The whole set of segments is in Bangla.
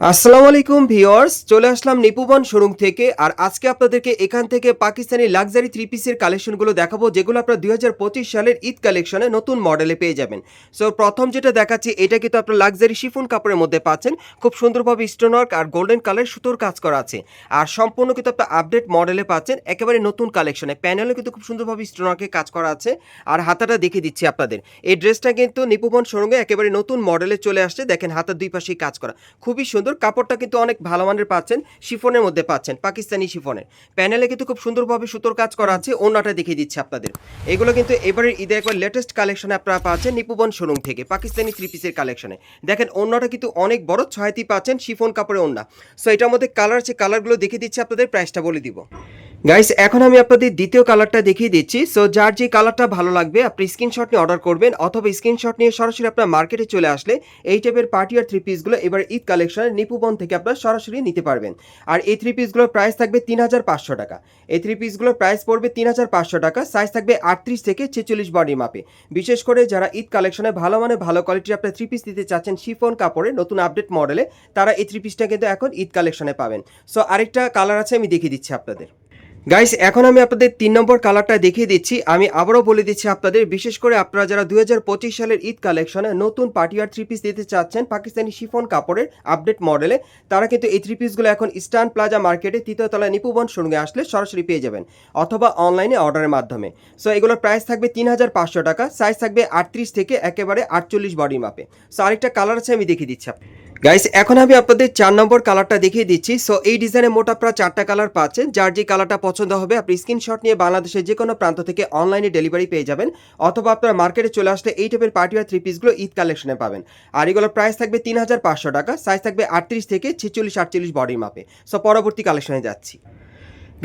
আসসালামু আলাইকুম ভিউয়ার্স, চলে আসলাম নিপুবন শোরুম থেকে। আর আজকে আপনাদেরকে এখান থেকে পাকিস্তানি লাক্সারি থ্রি পিসের কালেকশনগুলো দেখাবো, যেগুলো আপনারা 2025 সালের ঈদ কালেকশনে নতুন মডেলে পেয়ে যাবেন। সো প্রথম যেটা দেখাচ্ছি, এটা কিন্তু আপনার লাক্সারি শিফন কাপড়ের মধ্যে পাচ্ছেন। খুব সুন্দরভাবে স্টোন ওয়ার্ক আর গোল্ডেন কালার সুতোর কাজ করা আছে। আর সম্পূর্ণ কিন্তু আপনার আপডেট মডেলে পাচ্ছেন, একেবারে নতুন কালেকশনে। প্যানেলও কিন্তু খুব সুন্দরভাবে স্টোন ওয়ার্কের কাজ করা আছে। আর হাতাটা দেখিয়ে দিচ্ছি আপনাদের। এই ড্রেসটা কিন্তু নিপুবন শোরুমে একেবারে নতুন মডেলে চলে আসছে। দেখেন হাতার দুই পাশেই কাজ করা, খুবই সুন্দর। কাপড়টা কিন্তু অনেক ভালো মানের পাচ্ছেন, শিফনের মধ্যে পাচ্ছেন, পাকিস্তানি শিফনের। প্যানেলে কিন্তু খুব সুন্দরভাবে সুতোর কাজ করা আছে। ওড়নাটা দেখিয়ে দিচ্ছি আপনাদের। এগুলো কিন্তু এবারের ঈদে একবার লেটেস্ট কালেকশনে আপনারা পাচ্ছেন নিপুবন শোরুম থেকে, পাকিস্তানি থ্রি পিসের কালেকশনে। দেখেন ওড়নাটা কিন্তু অনেক বড়, 6টি পাচ্ছেন শিফন কাপড়ের ওড়না। সো এটার মধ্যে কালার আছে, কালারগুলো দেখিয়ে দিচ্ছি আপনাদের, প্রাইসটা বলে দিব। গাইস, এখন আমি আপনাদের দ্বিতীয় কালারটা দেখিয়ে দিচ্ছি। সো যার যে কালারটা ভালো লাগবে আপনি স্ক্রিনশট নিয়ে অর্ডার করবেন, অথবা স্ক্রিনশট নিয়ে সরাসরি আপনার মার্কেটে চলে আসলে এই টাইপের পার্টি আর থ্রি পিসগুলো এবার ঈদ কালেকশনের নিপুবন থেকে আপনারা সরাসরি নিতে পারবেন। আর এই থ্রি পিসগুলোর প্রাইস থাকবে 3500 টাকা। এই থ্রি পিসগুলোর প্রাইস পড়বে 3500 টাকা। সাইজ থাকবে 38 থেকে 46 বডি মাপে। বিশেষ করে যারা ঈদ কালেকশনে ভালো মানে ভালো কোয়ালিটির আপনার থ্রি পিস দিতে চাচ্ছেন শিফন কাপড়ে নতুন আপডেট মডেলে, তারা এই থ্রি পিসটা কিন্তু এখন ঈদ কালেকশনে পাবেন। সো আরেকটা কালার আছে, আমি দেখিয়ে দিচ্ছি আপনাদের। গাইস, এখন আমি আপনাদের 3 নম্বর কালারটা দেখিয়ে দিচ্ছি। আমি আবারও বলে দিচ্ছি আপনাদের, বিশেষ করে আপনারা যারা 2025 সালের ঈদ কালেকশনে নতুন পার্টিয়ার থ্রি পিস দিতে চাচ্ছেন পাকিস্তানি শিফন কাপড়ের আপডেট মডেলে, তারা কিন্তু এই থ্রি পিসগুলো এখন ইস্টার্ন প্লাজা মার্কেটে তৃতীয় তলায় নিপুবন শোরুমে আসলে সরাসরি পেয়ে যাবেন, অথবা অনলাইনে অর্ডারের মাধ্যমে। সো এগুলোর প্রাইস থাকবে 3500 টাকা। সাইজ থাকবে 38 থেকে একেবারে 48 বডি মাপে। সো আরেকটা কালার আছে, আমি দেখিয়ে দিচ্ছি। গাইস, এখন আমি আপনাদের 4 নম্বর কালারটা দেখিয়ে দিচ্ছি। সো এই ডিজাইনে মোট আপনারা 4টা কালার পাচ্ছেন। যার যে কালারটা পছন্দ হবে আপনি স্ক্রিনশট নিয়ে বাংলাদেশের যে কোনো প্রান্ত থেকে অনলাইনে ডেলিভারি পেয়ে যাবেন, অথবা আপনারা মার্কেটে চলে আসলে এই টাইপের পার্টি আর থ্রি পিসগুলো ঈদ কালেকশনে পাবেন। আর এগুলোর প্রাইস থাকবে 3500 টাকা। সাইজ থাকবে 38 থেকে 46-48 বডি মাপে। সো পরবর্তী কালেকশনে যাচ্ছি।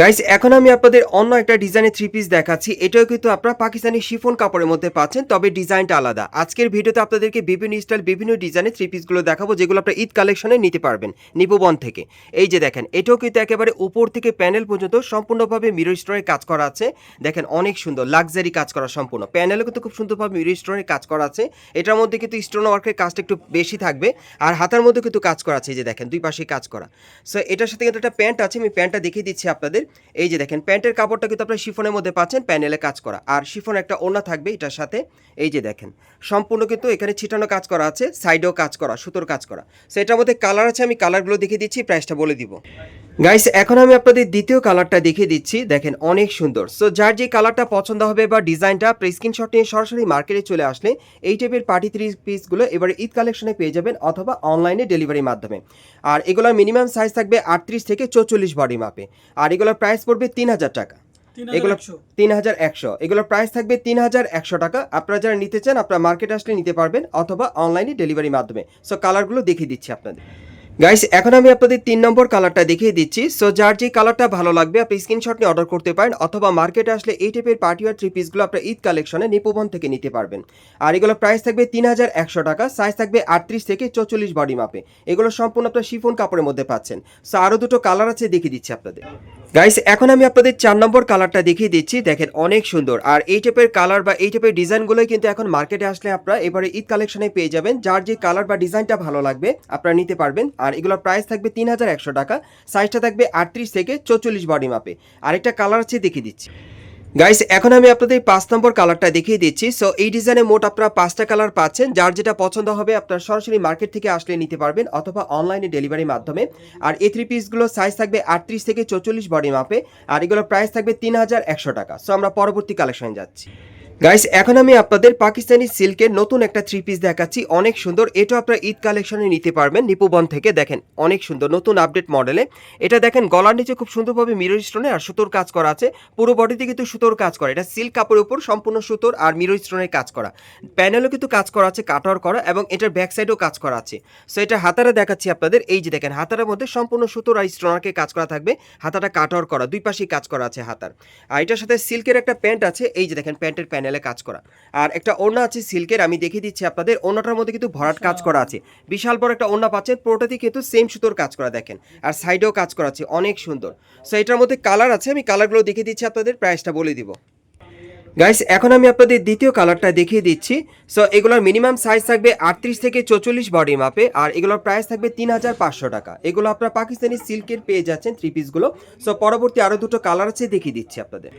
গাইস, এখন আমি আপনাদের অন্য একটা ডিজাইনের থ্রি পিস দেখাচ্ছি। এটাও কিন্তু আপনারা পাকিস্তানি শিফন কাপড়ের মধ্যে পাচ্ছেন, তবে ডিজাইনটা আলাদা। আজকের ভিডিওতে আপনাদেরকে বিভিন্ন স্টাইল বিভিন্ন ডিজাইনের থ্রি পিসগুলো দেখাবো, যেগুলো আপনারা ঈদ কালেকশনে নিতে পারবেন নিপুবন থেকে। এই যে দেখেন, এটাও কিন্তু একেবারে উপর থেকে প্যানেল পর্যন্ত সম্পূর্ণভাবে মিরর স্টোনের কাজ করা আছে। দেখেন অনেক সুন্দর লাক্সারি কাজ করা সম্পূর্ণ। প্যানেলও কিন্তু খুব সুন্দরভাবে মিরর স্টোনের কাজ করা আছে। এটার মধ্যে কিন্তু স্টোন ওয়ার্কের কাজটা একটু বেশি থাকবে। আর হাতার মধ্যে কিন্তু কাজ করা আছে, এই যে দেখেন দুই পাশেই কাজ করা। সো এটার সাথে কিন্তু একটা প্যান্ট আছে, আমি প্যান্টটা দেখিয়ে দিচ্ছি আপনাদের। এই যে দেখেন, প্যান্টের কাপড়টা কিন্তু আপনারা শিফনের মধ্যে পাচ্ছেন, প্যানেলে কাজ করা। আর শিফন একটা ওড়না থাকবে এটার সাথে। এই যে দেখেন, সম্পূর্ণ কিন্তু এখানে ছিটানো কাজ করা আছে, সাইডেও কাজ করা, সুতোর কাজ করা। সো এটার মধ্যে কালার আছে, আমি কালারগুলো দেখিয়ে দিচ্ছি, প্রাইসটা বলে দিব। গাইস, এখন আমি আপনাদের দ্বিতীয় কালারটা দেখিয়ে দিচ্ছি। দেখেন অনেক সুন্দর। সো যার যে কালারটা পছন্দ হবে বা ডিজাইনটা আপনি স্ক্রিনশট নিয়ে সরাসরি মার্কেটে চলে আসলে এই টাইপের পার্টি থ্রি পিসগুলো এবারে ঈদ কালেকশনে পেয়ে যাবেন, অথবা অনলাইনে ডেলিভারির মাধ্যমে। আর এগুলোর মিনিমাম সাইজ থাকবে 38 থেকে 44 বডি মাপে। আর এগুলোর প্রাইস পড়বে 3000 টাকা। এগুলো 3100। এগুলোর প্রাইস থাকবে 3100 টাকা। আপনারা যারা নিতে চান আপনারা মার্কেটে আসলে নিতে পারবেন, অথবা অনলাইনে ডেলিভারির মাধ্যমে। সো কালারগুলো দেখিয়ে দিচ্ছি আপনাদের। গাইস, এখন আমি আপনাদের 3 নম্বর কালারটা দেখিয়ে দিচ্ছি। সো যার যে কালারটা ভালো লাগবে আপনি স্ক্রিনশট নিয়ে অর্ডার করতে পারেন, অথবা মার্কেটে আসলে এই টাইপের পার্টি আর থ্রি পিসগুলো আপনার ঈদ কালেকশনে নিপুবন থেকে নিতে পারবেন। আর এগুলো প্রাইস থাকবে 3100 টাকা। সাইজ থাকবে 38 থেকে 44 বডি মাপে। এগুলো সম্পূর্ণ আপনার শিফন কাপড়ের মধ্যে পাচ্ছেন। সো আরও দুটো কালার আছে, দেখিয়ে দিচ্ছি আপনাদের। গাইস, এখন আমি আপনাদের 4 নম্বর কালারটা দেখিয়ে দিচ্ছি। দেখেন অনেক সুন্দর। আর এই টাইপের কালার বা এই টাইপের ডিজাইনগুলোই কিন্তু এখন মার্কেটে আসলে আপনারা এবারে ঈদ কালেকশনে পেয়ে যাবেন। যার যে কালার বা ডিজাইনটা ভালো লাগবে আপনারা নিতে পারবেন। আর এগুলোর প্রাইস থাকবে 3100 টাকা। সাইজটা থাকবে 38 থেকে 44 বডি মাপে। আরেকটা কালার আছে, দেখিয়ে দিচ্ছি। গাইস, এখন আমি আপনাদের 5 নম্বর কালারটা দেখিয়ে দিচ্ছি। সো এই ডিজাইনে মোট আপনারা 5টা কালার পাচ্ছেন। যার যেটা পছন্দ হবে আপনারা সরাসরি মার্কেট থেকে আসলে নিতে পারবেন, অথবা অনলাইনে ডেলিভারির মাধ্যমে। আর এই থ্রি পিসগুলো সাইজ থাকবে 38 থেকে 44 বডি মাপে। আর এগুলোর প্রাইস থাকবে 3100 টাকা। সো আমরা পরবর্তী কালেকশনে যাচ্ছি। গাইস, এখন আমি আপনাদের পাকিস্তানি সিল্কের নতুন একটা থ্রি পিস দেখাচ্ছি, অনেক সুন্দর। এটা আপনারা ঈদ কালেকশনে নিতে পারবেন নিপুবন থেকে। দেখেন অনেক সুন্দর নতুন আপডেট মডেলে। এটা দেখেন গলার নিচে খুব সুন্দরভাবে মিরর স্টোনে আর সুতোর কাজ করা আছে। পুরো বডিতে কিন্তু সুতোর কাজ করা। এটা সিল্ক কাপড়ের উপর সম্পূর্ণ সুতোর আর মিরর স্টোনের কাজ করা। প্যানেলও কিন্তু কাজ করা আছে, কাটওয়ার করা, এবং এটার ব্যাক সাইডেও কাজ করা আছে। সো এটা হাতারা দেখাচ্ছি আপনাদের। এই যে দেখেন, হাতার মধ্যে সম্পূর্ণ সুতোর আর স্টোনারকে কাজ করা থাকবে। হাতাটা কাটওয়ার করা, দুই পাশেই কাজ করা আছে হাতার। আর এটার সাথে সিল্কের একটা প্যান্ট আছে। এই যে দেখেন, প্যান্টের প্যানেলে কাজ করা। আর একটা ওড়না আছে সিল্কের, আমি দেখিয়ে দিচ্ছি আপনাদের। ওড়নাটার মধ্যে কিন্তু ভরাট কাজ করা আছে। বিশাল বড় একটা ওড়না পাচ্ছেন, পুরোটাতেই কিন্তু সেম সুতোর কাজ করা। দেখেন আর সাইডেও কাজ করা আছে, অনেক সুন্দর। সো এটার মধ্যে কালার আছে, আমি কালারগুলো দেখিয়ে দিচ্ছি আপনাদের, প্রাইসটা বলে দিব। গাইস এখন আমি আপনাদের দ্বিতীয় কালারটা দেখিয়ে দিচ্ছি। সো এগুলোর মিনিমাম সাইজ থাকবে 38 থেকে 44 বডি মাপে, আর এগুলোর প্রাইস থাকবে 3500 টাকা। এগুলো আপনারা পাকিস্তানি সিল্কের পেয়ে যাচ্ছেন থ্রি পিসগুলো। সো পরবর্তী আরও দুটো কালার আছে, দেখিয়ে দিচ্ছি আপনাদের।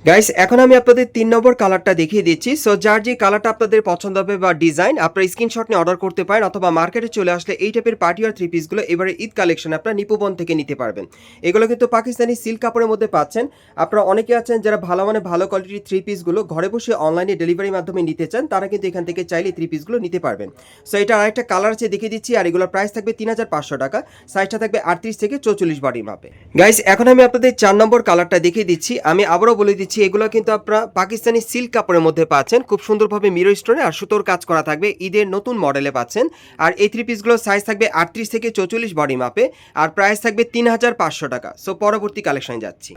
গাইস এখন আমি আপনাদের 3 নম্বর কালারটা দেখিয়ে দিচ্ছি। সো যার যে কালারটা আপনাদের পছন্দ হবে বা ডিজাইন, আপনারা স্ক্রিনশট নিয়ে অর্ডার করতে পারেন, অথবা মার্কেটে চলে আসলে এই টাইপের পার্টি আর থ্রি পিসগুলো এবারে ঈদ কালেকশন আপনারা নিপুবন থেকে নিতে পারবেন। এগুলো কিন্তু পাকিস্তানি সিল্ক কাপড়ের মধ্যে পাচ্ছেন। আপনারা অনেকে আছেন যারা ভালো মানে ভালো কোয়ালিটির থ্রি পিসগুলো ঘরে বসে অনলাইনে ডেলিভারির মাধ্যমে নিতে চান, তারা কিন্তু এখান থেকে চাইলে থ্রি পিসগুলো নিতে পারবেন। সো এটা আরেকটা কালার আছে, দেখিয়ে দিচ্ছি। আর এগুলোর প্রাইস থাকবে 3500 টাকা, সাইজটা থাকবে 38 থেকে 44 বডি মাপে। গাইস এখন আমি আপনাদের 4 নম্বর কালারটা দেখিয়ে দিচ্ছি। আমি আবারও বলে দিচ্ছি, এগুলো কিন্তু আপনারা পাকিস্তানি সিল্ক কাপড়ের মধ্যে পাচ্ছেন, খুব সুন্দরভাবে মিরো স্টোনে আর সুতোর কাজ করা থাকবে, ঈদের নতুন মডেলে পাচ্ছেন। আর এই থ্রি পিসগুলোর সাইজ থাকবে 38 থেকে 44 বডি মাপে, আর প্রাইস থাকবে 3500 টাকা। সো পরবর্তী কালেকশনে যাচ্ছি।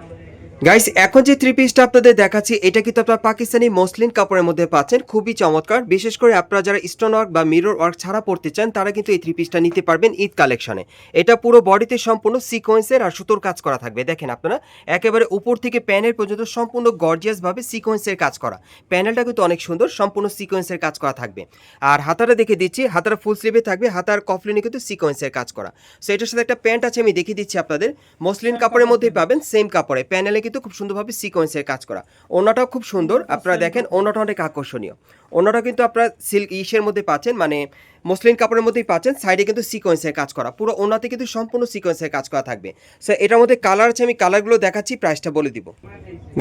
গাইস এখন যে থ্রি পিসটা আপনাদের দেখাচ্ছি, এটা কিন্তু আপনারা পাকিস্তানি মসলিন কাপড়ের মধ্যে পাচ্ছেন, খুবই চমৎকার। বিশেষ করে আপনারা যারা স্টোন ওয়ার্ক বা মিরর ওয়ার্ক ছাড়া পড়তে চান, তারা কিন্তু এই থ্রি পিসটা নিতে পারবেন ঈদ কালেকশনে। এটা পুরো বডিতে সম্পূর্ণ সিকোয়েন্সের আর সুতোর কাজ করা থাকবে। দেখেন আপনারা একেবারে উপর থেকে প্যানেল পর্যন্ত সম্পূর্ণ গর্জিয়াস ভাবে সিকোয়েন্সের কাজ করা। প্যানেলটা কিন্তু অনেক সুন্দর, সম্পূর্ণ সিকোয়েন্সের কাজ করা থাকবে। আর হাতাটা দেখে দিচ্ছি, হাতাটা ফুল স্লিভে থাকবে, হাতার কফলিনে কিন্তু সিকোয়েন্সের কাজ করা। সো এটার সাথে একটা প্যান্ট আছে, আমি দেখিয়ে দিচ্ছি আপনাদের। মসলিন কাপড়ের মধ্যেই পাবেন, সেম কাপড়ে প্যানেলে কিন্তু খুব সুন্দরভাবে সিকোয়েন্সের কাজ করা। ওনাটাও খুব সুন্দর, আপনারা দেখেন ওনাটা অনেক আকর্ষণীয়। ওনাটা কিন্তু আপনারা সিল্ক ইসের মধ্যে পাচ্ছেন, মানে মসলিন কাপড়ের মধ্যেই পাচ্ছেন, সাইডে কিন্তু সিকোয়েন্সের কাজ করা, পুরো ওনাতে কিন্তু সম্পূর্ণ সিকোয়েন্সের কাজ করা থাকবে। সো এটার মধ্যে কালার আছে, আমি কালারগুলো দেখাচ্ছি, প্রাইসটা বলে দিব।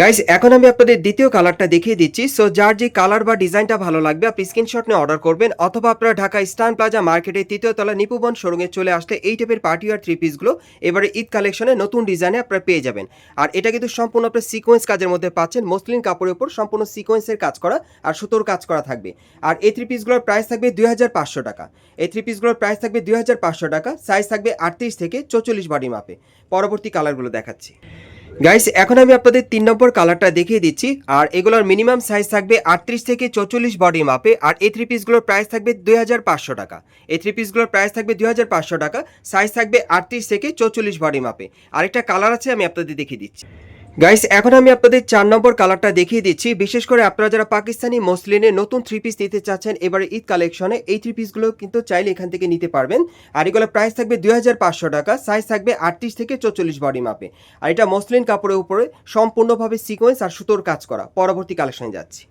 গাইস এখন আমি আপনাদের দ্বিতীয় কালারটা দেখিয়ে দিচ্ছি। সো যার যে কালার বা ডিজাইনটা ভালো লাগবে, আপনি স্ক্রিনশট নিয়ে অর্ডার করবেন, অথবা আপনারা ঢাকা ইস্টার্ন প্লাজা মার্কেটের 3য় তলা নিপুবন শোরুমে চলে আসলে এই টাইপের পার্টি আর থ্রি পিসগুলো এবারে ঈদ কালেকশনে নতুন ডিজাইনে আপনারা পেয়ে যাবেন। আর এটা কিন্তু সম্পূর্ণ আপনার সিকোয়েন্স কাজের মধ্যে পাচ্ছেন, মসলিন কাপড়ের উপর সম্পূর্ণ সিকোয়েন্সের কাজ করা আর সুতোর কাজ করা থাকবে। আর এই থ্রি পিসগুলোর প্রাইস থাকবে 2500 টাকা। এই থ্রি পিসগুলোর প্রাইস থাকবে 2500 টাকা, সাইজ থাকবে 38 থেকে 44 বডি মাপে। পরবর্তী কালারগুলো দেখাচ্ছি। গাইস এখন আমি আপনাদের 3 নম্বর কালারটা দেখিয়ে দিচ্ছি। আর এগুলোর মিনিমাম সাইজ থাকবে 38 থেকে 44 বডি মাপে, আর এই থ্রি পিসগুলোর প্রাইস থাকবে 2500 টাকা। এই থ্রি পিসগুলোর প্রাইস থাকবে 2500 টাকা, সাইজ থাকবে 38 থেকে 44 বডি মাপে। আরেকটা কালার আছে, আমি আপনাদের দেখিয়ে দিচ্ছি। গাইস এখন আমি আপনাদের 4 নম্বর কালারটা দেখিয়ে দিচ্ছি। বিশেষ করে আপনারা যারা পাকিস্তানি মসলিনের নতুন থ্রি পিস নিতে চাচ্ছেন এবারে ঈদ কালেকশনে, এই থ্রি পিসগুলো কিন্তু চাইলে এখান থেকে নিতে পারবেন। আর এগুলো প্রাইস থাকবে 2500 টাকা, সাইজ থাকবে 38 থেকে 44 বডি মাপে। আর এটা মসলিন কাপড়ের উপরে সম্পূর্ণভাবে সিকোয়েন্স আর সুতোর কাজ করা। পরবর্তী কালেকশনে যাচ্ছি।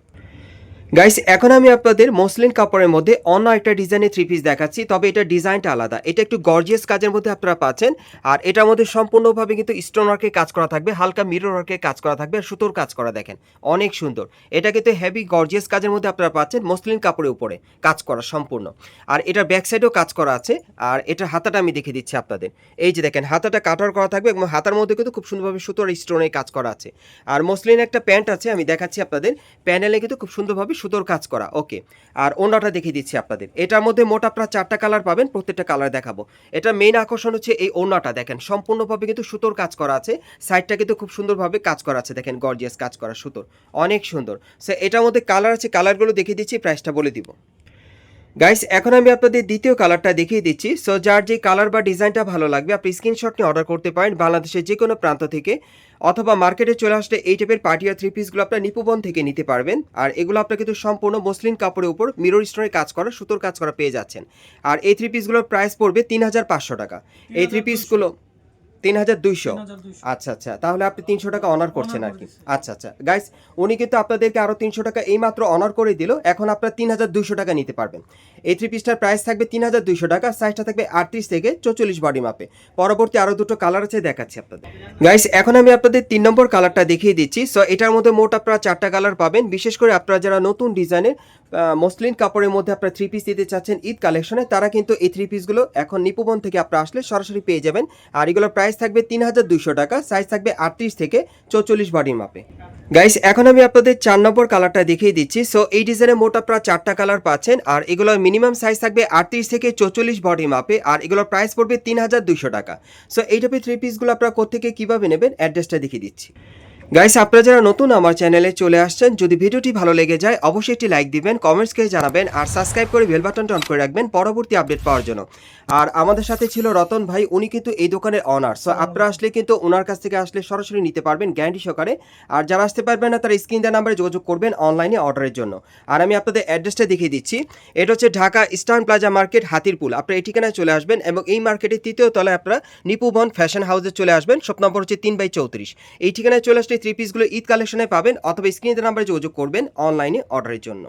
গাইস এখন আমি আপনাদের মসলিন কাপড়ের মধ্যে অন্য একটা ডিজাইনের থ্রি পিস দেখাচ্ছি, তবে এটা ডিজাইনটা আলাদা। এটা একটু গর্জিয়াস কাজের মধ্যে আপনারা পাচ্ছেন, আর এটার মধ্যে সম্পূর্ণভাবে কিন্তু স্টোন ওয়ার্কের কাজ করা থাকবে, হালকা মিরর ওয়ার্কের কাজ করা থাকবে, আর সুতোর কাজ করা দেখেন অনেক সুন্দর। এটা কিন্তু হেভি গর্জিয়াস কাজের মধ্যে আপনারা পাচ্ছেন, মসলিন কাপড়ের উপরে কাজ করা সম্পূর্ণ। আর এটার ব্যাক সাইডেও কাজ করা আছে। আর এটার হাতাটা আমি দেখে দিচ্ছি আপনাদের। এই যে দেখেন হাতাটা কাটার করা থাকবে, এবং হাতার মধ্যে কিন্তু খুব সুন্দরভাবে সুতোর স্টোনের কাজ করা আছে। আর মসলিন একটা প্যান্ট আছে, আমি দেখাচ্ছি আপনাদের। প্যানেলে কিন্তু খুব সুন্দরভাবে সুতোর কাজ করা। ওকে, আর ওনাটা দেখিয়ে দিচ্ছি আপনাদের। এটার মধ্যে মোট আপনারা 4টা কালার পাবেন, প্রত্যেকটা কালার দেখাবো। এটা মেইন আকর্ষণ হচ্ছে এই ওনাটা, দেখেন সম্পূর্ণভাবে কিন্তু সুতোর কাজ করা আছে, সাইডটা কিন্তু খুব সুন্দরভাবে কাজ করা আছে, দেখেন গর্জিয়াস কাজ করা সুতোর, অনেক সুন্দর। সো এটার মধ্যে কালার আছে, কালারগুলো দেখিয়ে দিচ্ছি, প্রাইসটা বলে দিব। গাইস এখন আমি আপনাদের দ্বিতীয় কালারটা দেখিয়ে দিচ্ছি। সো যার যে কালার বা ডিজাইনটা ভালো লাগবে, আপনি স্ক্রিনশট নিয়ে অর্ডার করতে পারেন বাংলাদেশের যে কোনো প্রান্ত থেকে, অথবা মার্কেটে চলে আসলে এই টাইপের পার্টি আর থ্রি পিসগুলো আপনার নিপুবন থেকে নিতে পারবেন। আর এগুলো আপনার কিন্তু সম্পূর্ণ মসলিন কাপড়ের উপর মিরর স্টোনের কাজ করা, সুতোর কাজ করা পেয়ে যাচ্ছেন। আর এই থ্রি পিসগুলোর প্রাইস পড়বে 3500 টাকা। এই থ্রি পিসগুলো 3200। আচ্ছা আচ্ছা, তাহলে আপনি 300 টাকা অনার করছেন আর কি। আচ্ছা আচ্ছা গাইস, উনি কিন্তু আপনাদেরকে আরও 300 টাকা এইমাত্র অনার করে দিল, এখন আপনারা 3200 টাকা নিতে পারবেন। এই থ্রি পিসটার প্রাইস থাকবে 3200 টাকা, সাইজটা থাকবে 38 থেকে 44 বডি মাপে। পরবর্তী আরও দুটো কালার আছে, দেখাচ্ছি আপনাদের। গাইস এখন আমি আপনাদের 3 নম্বর কালারটা দেখিয়ে দিচ্ছি। সো এটার মধ্যে মোট আপনারা 4টা কালার পাবেন। বিশেষ করে আপনারা যারা নতুন ডিজাইনের মসলিন কাপড়ের মধ্যে আপনারা থ্রি পিস দিতে চাচ্ছেন ঈদ কালেকশনে, তারা কিন্তু এই থ্রি পিসগুলো এখন নিপুবন থেকে আপনারা আসলে সরাসরি পেয়ে যাবেন। আর এগুলোর প্রাইস থাকবে 3200 টাকা, সাইজ থাকবে 38 থেকে 44 বডি মাপে। গাইস এখন আমি আপনাদের 4 নম্বর কালারটা দেখিয়ে দিচ্ছি। সো এই ডিজাইনের মোট আপনারা 4টা কালার পাচ্ছেন, আর এগুলোর মিনিমাম সাইজ থাকবে 38 থেকে 44 বডি মাপে, আর এগুলোর প্রাইস পড়বে 3200 টাকা। সো এই টাইপের থ্রি পিসগুলো আপনারা কোত্থেকে কীভাবে নেবেন, অ্যাড্রেসটা দেখিয়ে দিচ্ছি। গাইস, আপনারা যারা নতুন আমার চ্যানেলে চলে আসছেন, যদি ভিডিওটি ভালো লেগে যায় অবশ্যই একটি লাইক দিবেন, কমেন্টস করে জানাবেন আর সাবস্ক্রাইব করে বেল বাটনটা অন করে রাখবেন পরবর্তী আপডেট পাওয়ার জন্য। আর আমাদের সাথে ছিল রতন ভাই, উনি কিন্তু এই দোকানের অনার। সো আপনারা আসলে কিন্তু ওনার কাছ থেকে আসলে সরাসরি নিতে পারবেন গ্যারান্টি সহকারে। আর যারা আসতে পারবেন না তারা স্ক্রিন দেওয়া নাম্বারে যোগাযোগ করবেন অনলাইনে অর্ডারের জন্য। আর আমি আপনাদের অ্যাড্রেসটা দেখিয়ে দিচ্ছি। এটা হচ্ছে Dhaka Eastern Plaza market, Hatirpul. আপনারা এই ঠিকানায় চলে আসবেন এবং এই মার্কেটের তৃতীয় তলায় আপনারা নিপুবন ফ্যাশন হাউসে চলে আসবেন। শপ নম্বর হচ্ছে 3/34। এই ঠিকানায় চলে আসলে থ্রি পিসগুলো ঈদ কালেকশনে পাবেন অথবা স্ক্রিনে দেওয়া নাম্বারে যোগাযোগ করবেন অনলাইনে অর্ডারের জন্য।